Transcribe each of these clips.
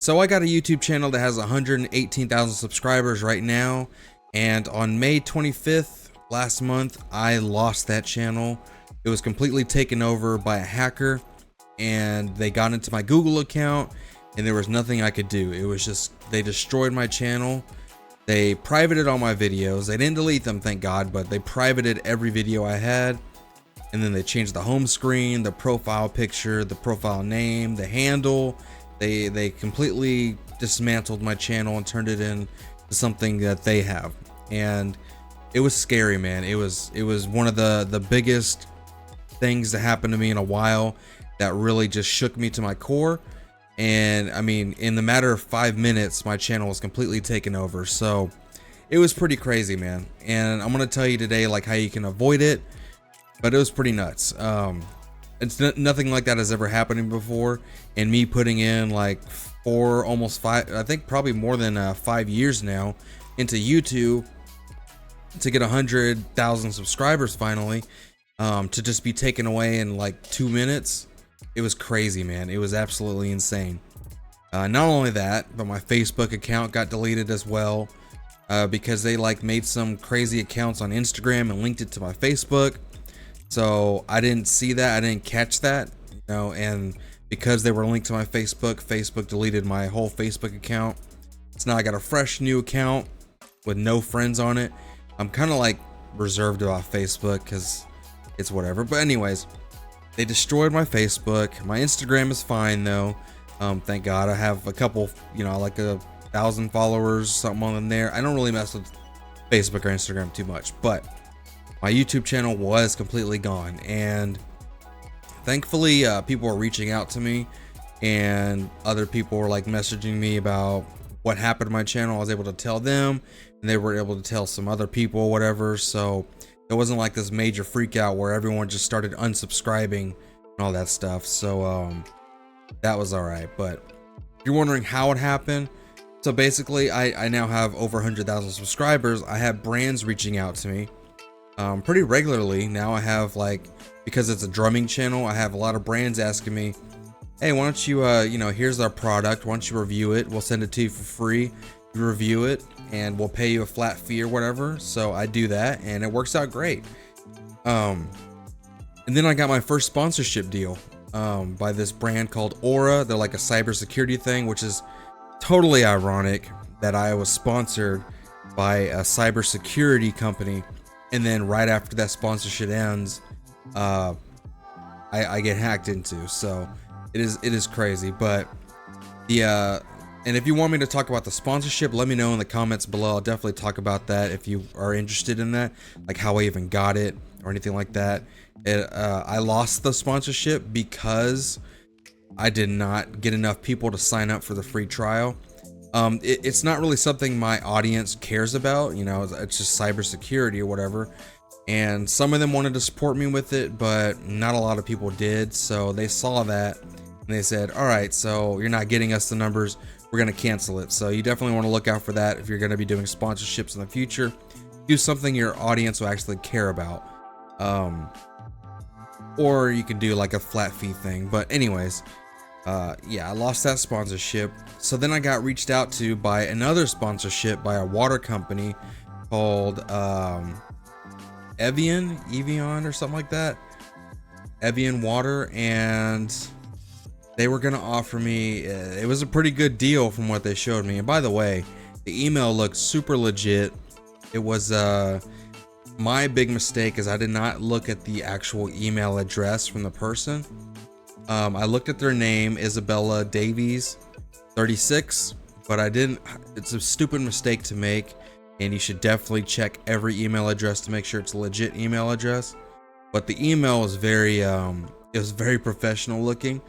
So I got a YouTube channel that has 118,000 subscribers right now, and on May 25th last month I lost that channel. It was completely taken over by a hacker, and they got into my Google account and there was nothing I could do. It was just, they destroyed my channel. They privated all my videos. They didn't delete them, thank God, but they privated every video I had. And then they changed the home screen, the profile picture, the profile name, the handle. They completely dismantled my channel and turned it into something that they have. And it was scary, man. It was one of the biggest things that happened to me in a while that really just shook me to my core. And I mean, in the matter of 5 minutes, my channel was completely taken over. So it was pretty crazy, man. And I'm gonna tell you today like how you can avoid it, but it was pretty nuts. It's nothing like that has ever happened before, and me putting in like almost 5, I think probably more than 5 years now into YouTube to get 100,000 subscribers finally, to just be taken away in like 2 minutes. It was crazy, man. It was absolutely insane. Not only that, but my Facebook account got deleted as well, because they like made some crazy accounts on Instagram and linked it to my Facebook. So I didn't see that, I didn't catch that, you know, and because they were linked to my Facebook, Facebook deleted my whole Facebook account. So now I got a fresh new account with no friends on it. I'm kind of like reserved about Facebook because it's whatever. But anyways, they destroyed my Facebook. My Instagram is fine though. Thank God. I have a couple, you know, like 1,000 followers, something on there. I don't really mess with Facebook or Instagram too much, but my YouTube channel was completely gone. And thankfully, people were reaching out to me, and other people were like messaging me about what happened to my channel. I was able to tell them, and they were able to tell some other people, whatever. So it wasn't like this major freak out where everyone just started unsubscribing and all that stuff. So that was all right. But if you're wondering how it happened, so basically I now have over 100,000 subscribers. I have brands reaching out to me pretty regularly now. I have, like, because it's a drumming channel, I have a lot of brands asking me, hey, why don't you you know, here's our product, why don't you review it, we'll send it to you for free, you review it and we'll pay you a flat fee or whatever. So I do that and it works out great. And then I got my first sponsorship deal by this brand called Aura. They're like a cybersecurity thing, which is totally ironic that I was sponsored by a cybersecurity company, and then right after that sponsorship ends, I get hacked into. So it is crazy. But the and if you want me to talk about the sponsorship, let me know in the comments below. I'll definitely talk about that if you are interested in that, like how I even got it or anything like that. I lost the sponsorship because I did not get enough people to sign up for the free trial. It's not really something my audience cares about, you know, it's just cybersecurity or whatever. And some of them wanted to support me with it, but not a lot of people did. So they saw that and they said, all right, so you're not getting us the numbers, we're going to cancel it. So you definitely want to look out for that. If you're going to be doing sponsorships in the future, do something your audience will actually care about. Or you can do like a flat fee thing. But anyways, yeah, I lost that sponsorship. So then I got reached out to by another sponsorship by a water company called Evian or something like that. Evian Water, and they were gonna offer me, it was a pretty good deal from what they showed me. And by the way, the email looked super legit. It was my big mistake is I did not look at the actual email address from the person. I looked at their name, Isabella Davies 36, but I didn't. It's a stupid mistake to make, and you should definitely check every email address to make sure it's a legit email address. But the email was very it was very professional looking.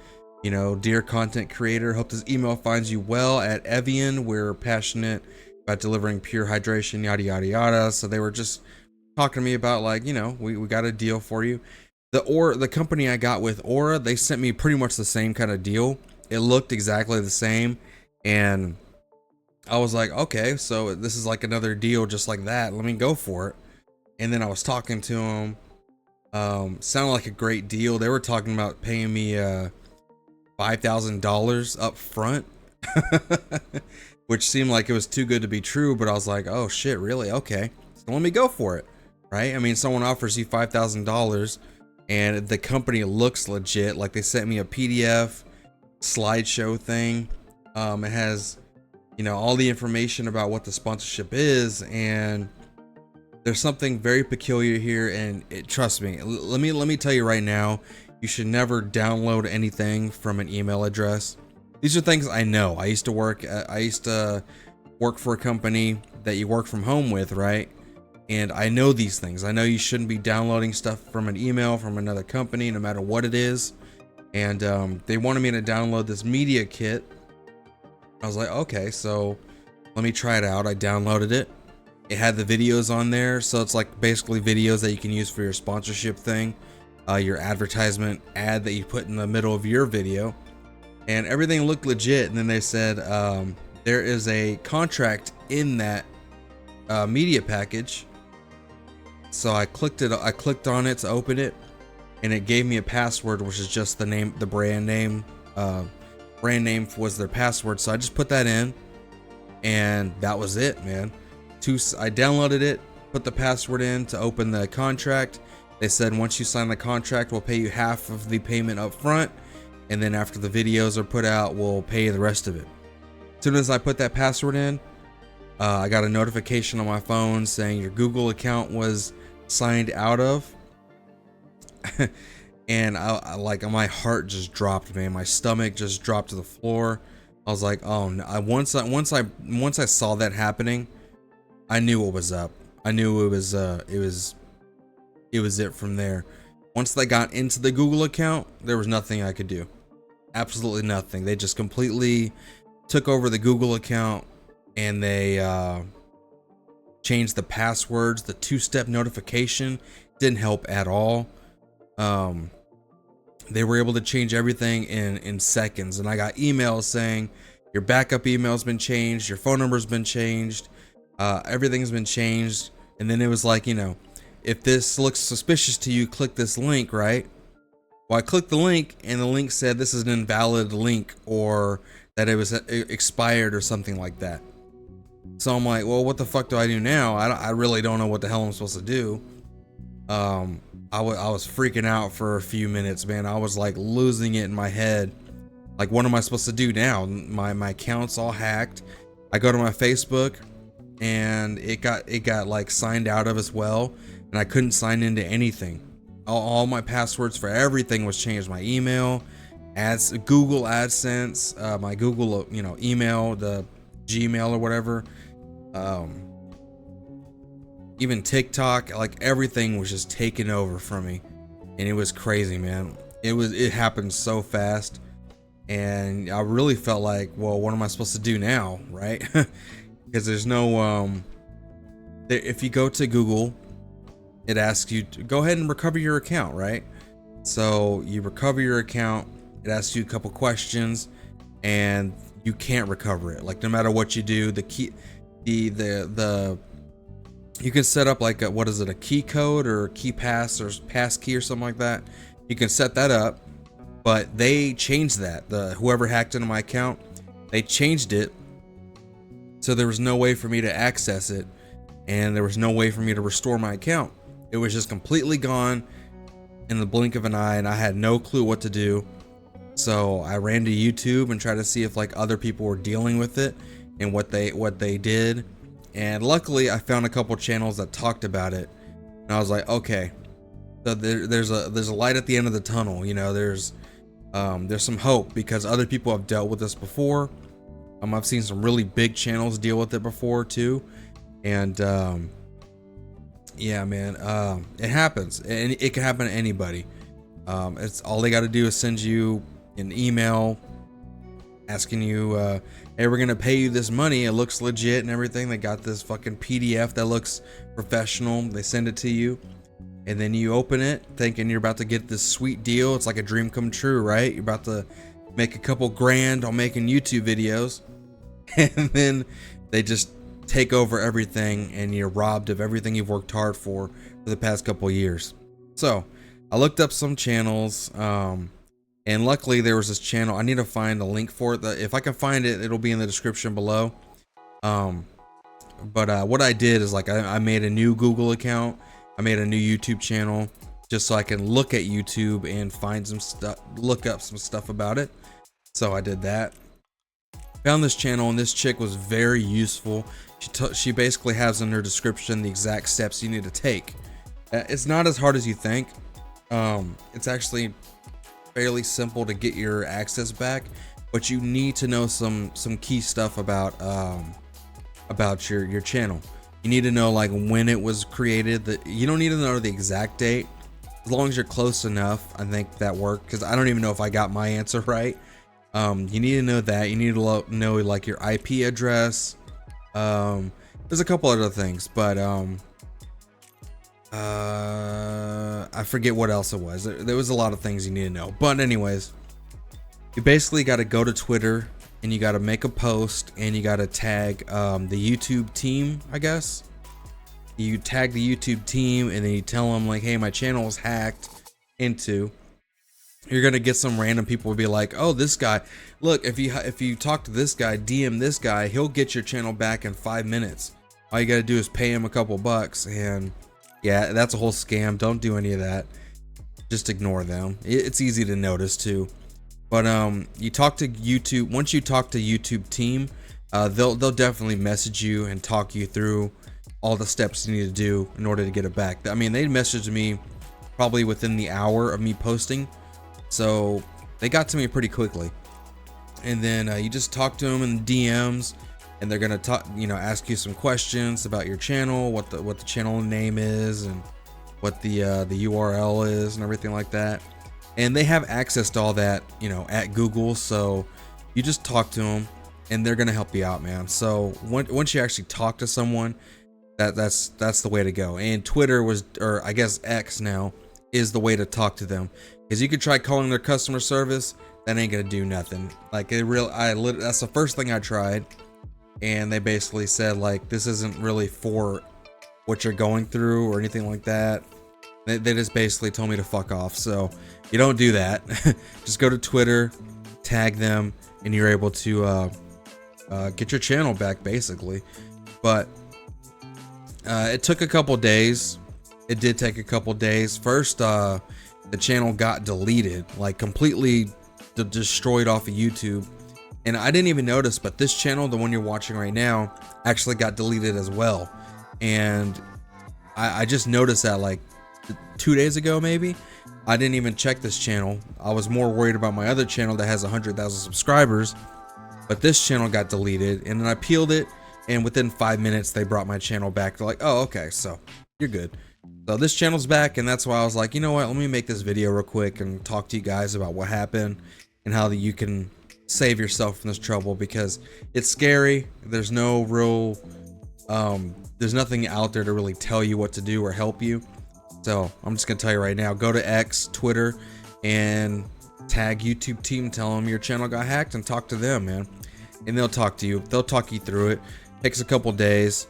You know, dear content creator, hope this email finds you well. At Evian, we're passionate about delivering pure hydration, yada yada yada. So they were just talking to me about, like, you know, we got a deal for you. The company I got with Aura, they sent me pretty much the same kind of deal. It looked exactly the same, and I was like, okay, so this is like another deal just like that, let me go for it. And then I was talking to them, sounded like a great deal. They were talking about paying me $5,000 up front which seemed like it was too good to be true. But I was like, oh shit, really? Okay, so let me go for it, right? I mean, someone offers you $5,000 and the company looks legit. Like, they sent me a PDF slideshow thing. It has, you know, all the information about what the sponsorship is, and there's something very peculiar here. And trust me, let me tell you right now, you should never download anything from an email address. These are things I know. I used to work for a company that you work from home with, right? And I know these things. I know you shouldn't be downloading stuff from an email from another company, no matter what it is. And they wanted me to download this media kit. I was like, okay, so let me try it out. I downloaded it. It had the videos on there, so it's like basically videos that you can use for your sponsorship thing, your advertisement ad that you put in the middle of your video, and everything looked legit. And then they said there is a contract in that media package. So I clicked on it to open it, and it gave me a password, which is just the name, the brand name. Brand name was their password, so I just put that in, and that was it, man. I downloaded it, put the password in to open the contract. They said once you sign the contract, we'll pay you half of the payment up front, and then after the videos are put out, we'll pay you the rest of it. As soon as I put that password in, I got a notification on my phone saying your Google account was signed out of. And I like, my heart just dropped, man. My stomach just dropped to the floor. I was like, oh no. Once I saw that happening, I knew what was up. I knew it was it from there. Once they got into the Google account, there was nothing I could do. Absolutely nothing. They just completely took over the Google account, and they changed the passwords. The two-step notification didn't help at all. They were able to change everything in seconds, and I got emails saying your backup email's been changed, your phone number's been changed, everything's been changed. And then it was like, you know, if this looks suspicious to you, click this link, right? Well, I clicked the link, and the link said this is an invalid link, or that it was expired or something like that. So I'm like, well, what the fuck do I do now? I really don't know what the hell I'm supposed to do. I was freaking out for a few minutes, man. I was like losing it in my head. Like, what am I supposed to do now? My account's all hacked. I go to my Facebook, and it got like signed out of as well, and I couldn't sign into anything. All my passwords for everything was changed. My email, Google AdSense, my Google, you know, email, the Gmail or whatever, even TikTok, like everything was just taken over from me, and it was crazy, man. It happened so fast, and I really felt like, well, what am I supposed to do now, right? Because there's no if you go to Google, it asks you to go ahead and recover your account, right? So you recover your account, it asks you a couple questions, and you can't recover it. Like, no matter what you do, the key, the you can set up like what is it, a key code or key pass or pass key or something like that. You can set that up, but they changed that. Whoever hacked into my account, they changed it, so there was no way for me to access it, and there was no way for me to restore my account. It was just completely gone in the blink of an eye, and I had no clue what to do. So I ran to YouTube and tried to see if like other people were dealing with it and what they did. And luckily I found a couple channels that talked about it, and I was like, okay, so there's a light at the end of the tunnel. You know, there's some hope, because other people have dealt with this before. I've seen some really big channels deal with it before too, and yeah, man, it happens, and it can happen to anybody. It's all they got to do is send you an email asking you, hey, we're gonna pay you this money. It looks legit and everything. They got this fucking PDF that looks professional. They send it to you, and then you open it thinking you're about to get this sweet deal. It's like a dream come true, right? You're about to make a couple grand on making YouTube videos, and then they just take over everything, and you're robbed of everything you've worked hard for the past couple years. So I looked up some channels, And luckily there was this channel. I need to find a link for it. If I can find it, it'll be in the description below. But what I did is like I made a new Google account. I made a new YouTube channel just so I can look at YouTube and find some stuff, look up some stuff about it. So I did that. Found this channel, and this chick was very useful. She basically has in her description the exact steps you need to take. It's not as hard as you think. It's actually fairly simple to get your access back, but you need to know some key stuff about your channel. You need to know like when it was created. That you don't need to know the exact date. As long as you're close enough, I think that worked, because I don't even know if I got my answer right. You need to know that. You need to know like your IP address. There's a couple other things, but I forget what else it was. There was a lot of things you need to know. But anyways, you basically got to go to Twitter, and you got to make a post, and you got to tag the YouTube team, I guess. You tag the YouTube team, and then you tell them like, hey, my channel was hacked into. You're gonna get some random people will be like, oh, this guy, look, if you talk to this guy, DM this guy, he'll get your channel back in 5 minutes. All you gotta do is pay him a couple bucks. And yeah, that's a whole scam. Don't do any of that. Just ignore them. It's easy to notice too. But you talk to YouTube. Once you talk to YouTube team, they'll definitely message you and talk you through all the steps you need to do in order to get it back. I mean, they messaged me probably within the hour of me posting, so they got to me pretty quickly. And then you just talk to them in the DMs, and they're gonna talk, ask you some questions about your channel, what the channel name is, and what the URL is, and everything like that. And they have access to all that, at Google. So you just talk to them, and they're gonna help you out, man. So once you actually talk to someone, that's the way to go. And Twitter or I guess X now, is the way to talk to them, because you could try calling their customer service. That ain't gonna do nothing. Like that's the first thing I tried, and they basically said like, this isn't really for what you're going through or anything like that. They just basically told me to fuck off. So you don't do that. Just go to Twitter, tag them, and you're able to get your channel back basically. But it took a couple days. It did take a couple days. First, the channel got deleted, like completely destroyed off of YouTube. And I didn't even notice, but this channel, the one you're watching right now, actually got deleted as well. And I just noticed that like 2 days ago, maybe. I didn't even check this channel. I was more worried about my other channel that has 100,000 subscribers. But this channel got deleted, and then I peeled it, and within 5 minutes, they brought my channel back. They're like, oh, okay, so you're good. So this channel's back, and that's why I was like, you know what, let me make this video real quick and talk to you guys about what happened and how you can save yourself from this trouble, because it's scary. There's no real, there's nothing out there to really tell you what to do or help you. So I'm just gonna tell you right now, go to X, Twitter, and tag YouTube team, tell them your channel got hacked, and talk to them, man. And they'll talk to you. They'll talk you through it. Takes a couple days.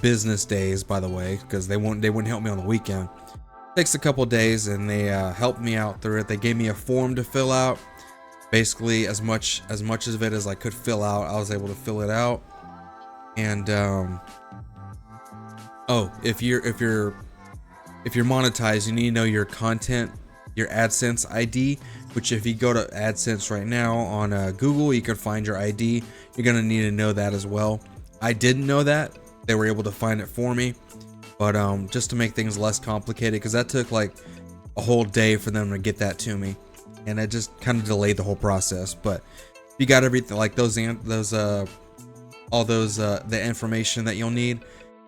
Business days, by the way, because they wouldn't help me on the weekend. Takes a couple days, and they helped me out through it. They gave me a form to fill out. Basically, as much of it as I could fill out, I was able to fill it out. And oh, if you're monetized, you need to know your content, your AdSense ID. Which, if you go to AdSense right now on Google, you can find your ID. You're gonna need to know that as well. I didn't know that. They were able to find it for me, but just to make things less complicated, because that took like a whole day for them to get that to me, and it just kind of delayed the whole process. But if you got everything, like the information that you'll need,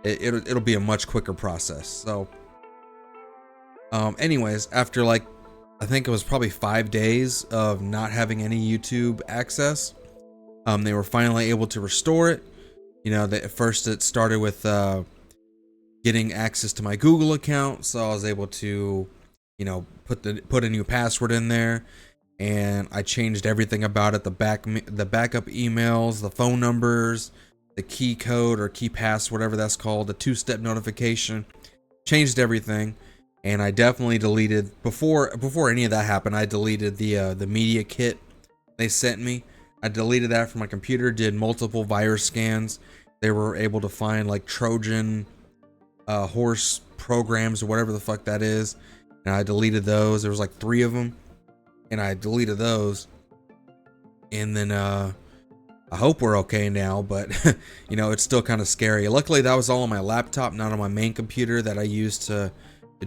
it'll be a much quicker process. So anyways, after like, I think it was probably 5 days of not having any YouTube access, they were finally able to restore it. At first it started with getting access to my Google account, so I was able to, put a new password in there, and I changed everything about it: the backup emails, the phone numbers, the key code or key pass, whatever that's called, the 2-step notification. Changed everything, and I definitely deleted before any of that happened. I deleted the media kit they sent me. I deleted that from my computer, did multiple virus scans. They were able to find like Trojan horse programs or whatever the fuck that is, and I deleted those. There was like 3 of them, and I deleted those. And then I hope we're okay now, but you know, it's still kind of scary. Luckily that was all on my laptop, not on my main computer that I use to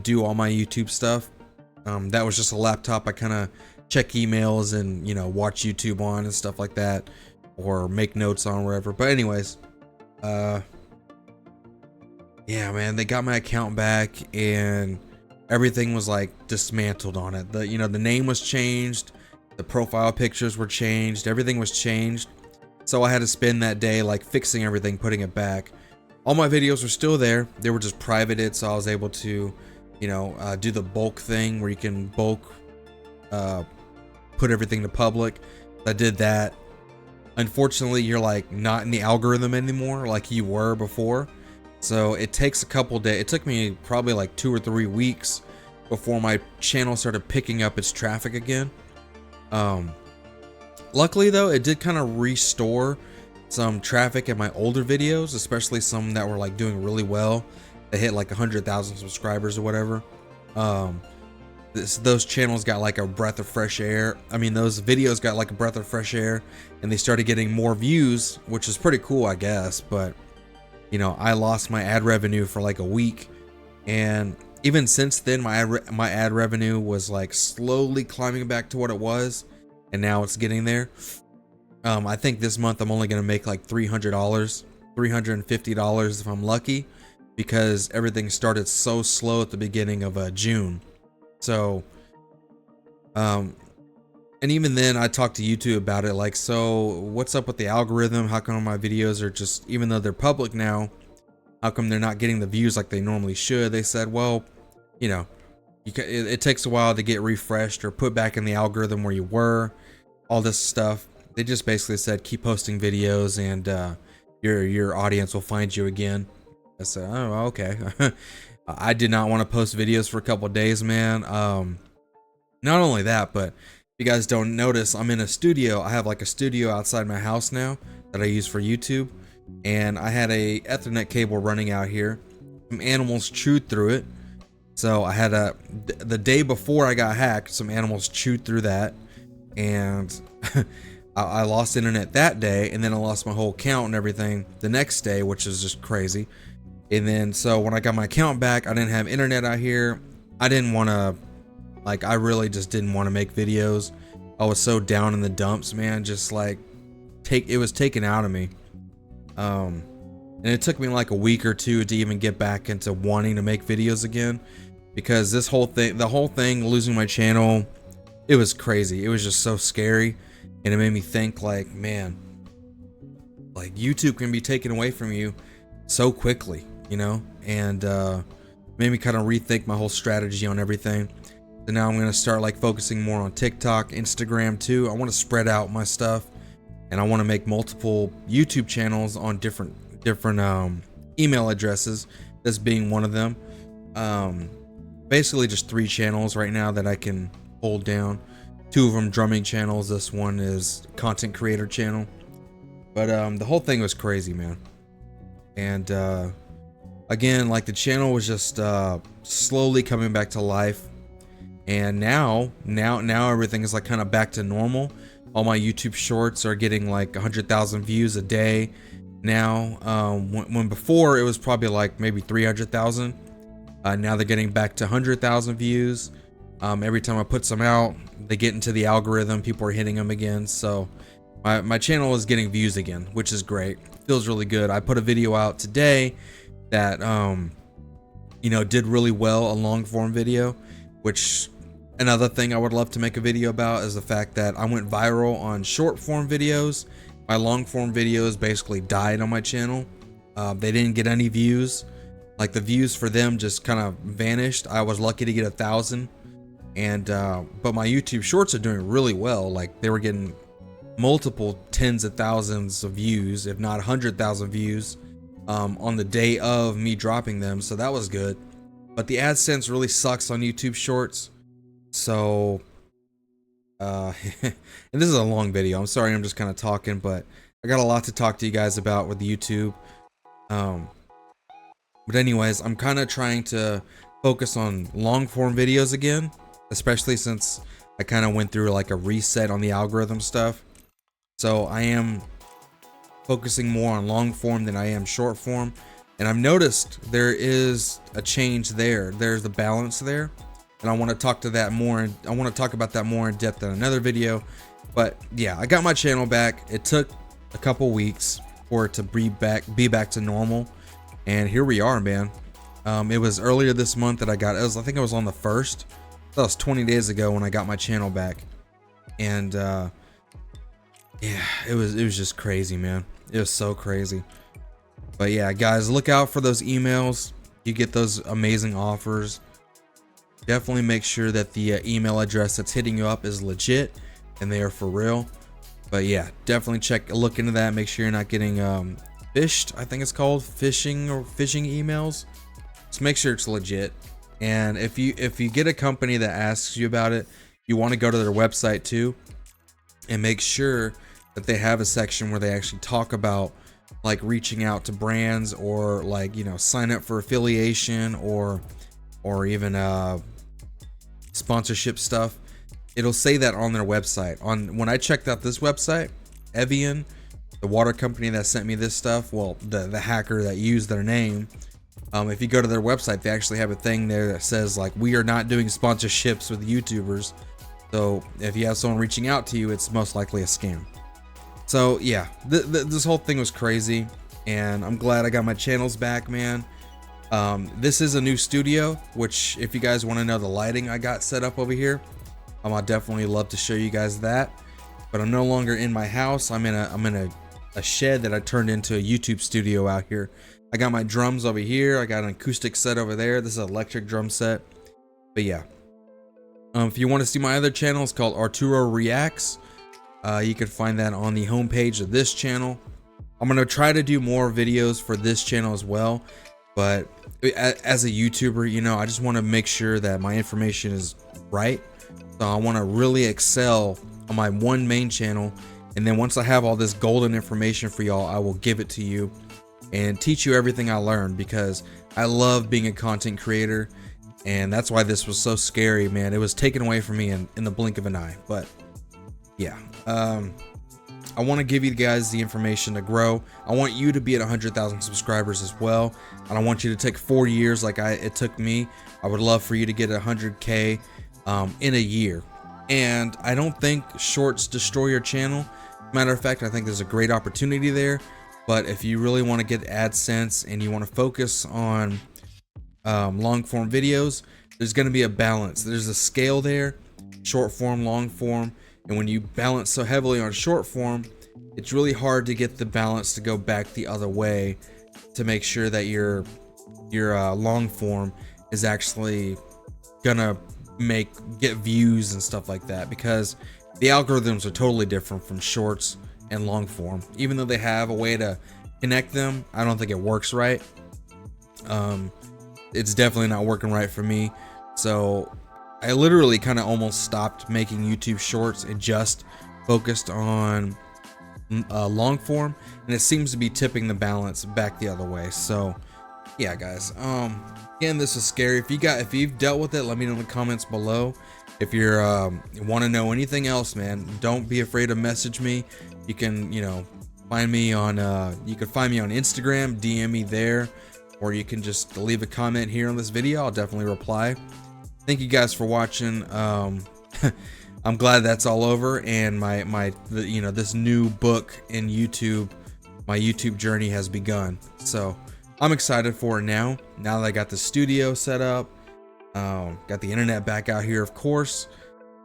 do all my YouTube stuff. That was just a laptop I kind of check emails and, you know, watch YouTube on and stuff like that, or make notes on, wherever. But anyways, yeah, man, they got my account back and everything was like dismantled on it. The, you know, the name was changed, the profile pictures were changed, everything was changed. So I had to spend that day like fixing everything, putting it back. All my videos were still there. They were just privated, so I was able to, you know, do the bulk thing where you can bulk put everything to public. I did that. Unfortunately, you're like not in the algorithm anymore like you were before. So it takes a couple days. It took me probably like 2 or 3 weeks before my channel started picking up its traffic again. Luckily though, it did kind of restore some traffic in my older videos, especially some that were like doing really well. They hit like 100,000 subscribers or whatever. Those channels got like a breath of fresh air. I mean, those videos got like a breath of fresh air, and they started getting more views, which is pretty cool, I guess. But you know, I lost my ad revenue for like a week, and even since then, my ad revenue was like slowly climbing back to what it was, and now it's getting there. I think this month I'm only gonna make like $300, $350 if I'm lucky, because everything started so slow at the beginning of June. So, and even then I talked to YouTube about it, like, so what's up with the algorithm? How come my videos are just, even though they're public now, how come they're not getting the views like they normally should? They said, well, you know, it takes a while to get refreshed or put back in the algorithm where you were, all this stuff. They just basically said, keep posting videos and your audience will find you again. I said, oh, okay. I did not want to post videos for a couple of days, man. Not only that, but if you guys don't notice, I'm in a studio. I have like a studio outside my house now that I use for YouTube, and I had a Ethernet cable running out here. Some animals chewed through it. So I had the day before I got hacked, some animals chewed through that, and I lost internet that day, and then I lost my whole account and everything the next day, which is just crazy. And then, so when I got my account back, I didn't have internet out here. I didn't want to, like, I really just didn't want to make videos. I was so down in the dumps, man. Just like, it was taken out of me. And it took me like a week or 2 to even get back into wanting to make videos again, because this whole thing, the whole thing, losing my channel, it was crazy. It was just so scary. And it made me think, like, man, like, YouTube can be taken away from you so quickly, you know, and made me kind of rethink my whole strategy on everything. So now I'm going to start like focusing more on TikTok, Instagram too. I want to spread out my stuff, and I want to make multiple YouTube channels on different email addresses, this being one of them. Basically just 3 channels right now that I can hold down. 2 of them drumming channels. This one is content creator channel. But the whole thing was crazy, man. And again, like, the channel was just slowly coming back to life, and now everything is like kind of back to normal. All my YouTube shorts are getting like 100,000 views a day now. When before it was probably like maybe 300,000. Now they're getting back to 100,000 views. Every time I put some out, they get into the algorithm. People are hitting them again. So my channel is getting views again, which is great. Feels really good. I put a video out today that you know, did really well, a long form video, which another thing I would love to make a video about is the fact that I went viral on short form videos. My long form videos basically died on my channel. They didn't get any views. Like, the views for them just kind of vanished. I was lucky to get 1,000, and but my YouTube shorts are doing really well. Like, they were getting multiple tens of thousands of views, if not 100,000 views on the day of me dropping them. So that was good. but the AdSense really sucks on YouTube Shorts. So, and this is a long video. I'm sorry, I'm just kind of talking, but I got a lot to talk to you guys about with YouTube. But anyways, I'm kind of trying to focus on long form videos again, especially since I kind of went through like a reset on the algorithm stuff. So I am focusing more on long form than I am short form. And I've noticed there is a change there. There's a balance there. And I want to talk to that more. And I want to talk about that more in depth in another video. But yeah, I got my channel back. It took a couple weeks for it to be back to normal. And here we are, man. It was earlier this month that I think it was on the 1st. That was 20 days ago when I got my channel back. And yeah, it was just crazy, man. It was so crazy. But yeah, guys, look out for those emails. You get those amazing offers. Definitely make sure that the email address that's hitting you up is legit and they are for real. But yeah, definitely look into that. Make sure you're not getting phished, I think it's called, phishing emails. Just make sure it's legit. And if you get a company that asks you about it, you want to go to their website too and make sure that they have a section where they actually talk about like reaching out to brands, or like, you know, sign up for affiliation or even sponsorship stuff. It'll say that on their website. When I checked out this website, Evian, the water company that sent me this stuff, well, the hacker that used their name, if you go to their website, they actually have a thing there that says like, we are not doing sponsorships with YouTubers. So if you have someone reaching out to you, it's most likely a scam. So yeah, this whole thing was crazy, and I'm glad I got my channels back, man. This is a new studio, which if you guys want to know the lighting I got set up over here, I'd definitely love to show you guys that. But I'm no longer in my house. I'm in a shed that I turned into a YouTube studio out here. I got my drums over here. I got an acoustic set over there. This is an electric drum set. But yeah, if you want to see my other channel, it's called Arturo Reacts. You can find that on the homepage of this channel. I'm gonna try to do more videos for this channel as well, but as a YouTuber, you know, I just want to make sure that my information is right. So I want to really excel on my one main channel, and then once I have all this golden information for y'all, I will give it to you and teach you everything I learned, because I love being a content creator, and that's why this was so scary, man. It was taken away from me in the blink of an eye. But yeah, I want to give you guys the information to grow. I want you to be at 100,000 subscribers as well. And I want you to take 4 years like it took me. I would love for you to get 100K in a year. And I don't think shorts destroy your channel. Matter of fact, I think there's a great opportunity there. But if you really want to get AdSense and you want to focus on long form videos, there's going to be a balance. There's a scale there, short form, long form. And when you balance so heavily on short form, it's really hard to get the balance to go back the other way, to make sure that your long form is actually gonna get views and stuff like that, because the algorithms are totally different from shorts and long form. Even though they have a way to connect them, I don't think it works right. It's definitely not working right for me. So I literally kind of almost stopped making YouTube shorts and just focused on long form, and it seems to be tipping the balance back the other way. So yeah, guys, again, this is scary. If you've dealt with it, let me know in the comments below. If you're want to know anything else, man, don't be afraid to message me. You can, you know, find me on Instagram, DM me there, or you can just leave a comment here on this video. I'll definitely reply. Thank you guys for watching. I'm glad that's all over, and this new book in YouTube, my YouTube journey has begun. So I'm excited for it now that I got the studio set up, got the internet back out here, of course.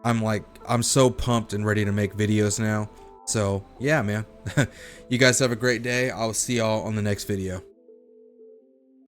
I'm so pumped and ready to make videos now. So yeah, man. You guys have a great day. I'll see y'all on the next video.